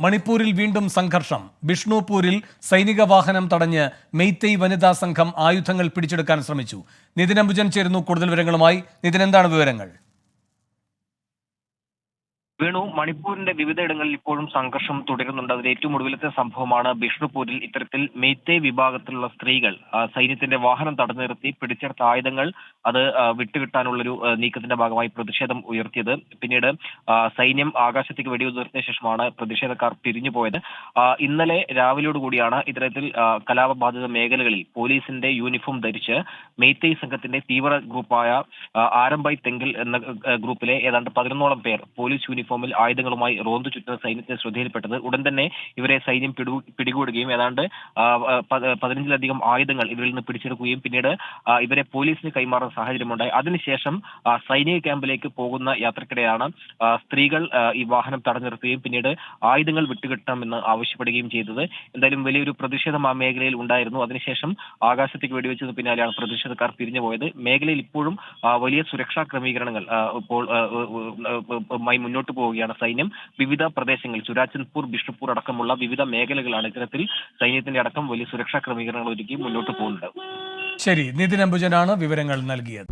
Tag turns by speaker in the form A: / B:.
A: മണിപ്പൂരിൽ വീണ്ടും സംഘർഷം. ബിഷ്ണുപൂരിൽ സൈനിക വാഹനം തടഞ്ഞ് മെയ്തേയ് വനിതാ സംഘം ആയുധങ്ങൾ പിടിച്ചെടുക്കാൻ ശ്രമിച്ചു. നിതിൻ അംബുജൻ ചേരുന്നു കൂടുതൽ വിവരങ്ങളുമായി. നിതിൻ, എന്താണ് വിവരങ്ങൾ?
B: വേണു, മണിപ്പൂരിന്റെ വിവിധയിടങ്ങളിൽ ഇപ്പോഴും സംഘർഷം തുടരുന്നുണ്ട്. അതിൽ ഏറ്റവും ഒടുവിലത്തെ സംഭവമാണ് ബിഷ്ണുപൂരിൽ ഇത്തരത്തിൽ മെയ്തേയ് വിഭാഗത്തിലുള്ള സ്ത്രീകൾ സൈന്യത്തിന്റെ വാഹനം തടഞ്ഞു നിർത്തി പിടിച്ചെടുത്ത ആയുധങ്ങൾ അത് വിട്ടുകിട്ടാനുള്ളൊരു നീക്കത്തിന്റെ ഭാഗമായി പ്രതിഷേധം ഉയർത്തിയത്. പിന്നീട് സൈന്യം ആകാശത്തേക്ക് വെടിയുതിർത്തിയ ശേഷമാണ് പ്രതിഷേധക്കാർ പിരിഞ്ഞുപോയത്. ഇന്നലെ രാവിലെയോടുകൂടിയാണ് ഇത്തരത്തിൽ കലാപബാധിത മേഖലകളിൽ പോലീസിന്റെ യൂണിഫോം ധരിച്ച് മെയ്തേയ് സംഘത്തിന്റെ തീവ്ര ഗ്രൂപ്പായ ആരംബൈ തെങ്കിൽ എന്ന ഗ്രൂപ്പിലെ ഏതാണ്ട് 11ഓളം പേർ പോലീസ് യൂണിഫോമിൽ ആയുധങ്ങളുമായി റോന്തു ചുറ്റുന്ന സൈന്യത്തെ ശ്രദ്ധയിൽപ്പെട്ടത്. ഉടൻ തന്നെ ഇവരെ സൈന്യം പിടികൂടുകയും ഏതാണ്ട് 15ലധികം ആയുധങ്ങൾ ഇവരിൽ നിന്ന് പിടിച്ചെടുക്കുകയും പിന്നീട് ഇവരെ പോലീസിന് കൈമാറുന്ന സാഹചര്യമുണ്ടായി. അതിനുശേഷം സൈനിക ക്യാമ്പിലേക്ക് പോകുന്ന യാത്രക്കിടെയാണ് സ്ത്രീകൾ ഈ വാഹനം തടഞ്ഞു നിർത്തുകയും പിന്നീട് ആയുധങ്ങൾ വിട്ടുകിട്ടണമെന്ന് ആവശ്യപ്പെടുകയും ചെയ്തത്. എന്തായാലും വലിയൊരു പ്രതിഷേധം ആ മേഖലയിൽ ഉണ്ടായിരുന്നു. അതിനുശേഷം ആകാശത്തേക്ക് വെടിവെച്ചതിന് പിന്നാലെയാണ് പ്രതിഷേധക്കാർ പിരിഞ്ഞുപോയത്. മേഖലയിൽ ഇപ്പോഴും വലിയ സുരക്ഷാ ക്രമീകരണങ്ങൾ ഇപ്പോൾ മുന്നോട്ട് പോവുകയാണ് സൈന്യം. വിവിധ പ്രദേശങ്ങളിൽ ചുരാചന്ദ്പൂർ, ബിഷ്ണുപൂർ അടക്കമുള്ള വിവിധ മേഖലകളാണ് ഇത്തരത്തിൽ സൈന്യത്തിന്റെ അടക്കം വലിയ സുരക്ഷാ ക്രമീകരണങ്ങൾ ഒരുക്കി മുന്നോട്ട് പോകുന്നത്.
A: ശരി, നിതിൻ അംബുജനാണ് വിവരങ്ങൾ നൽകിയത്.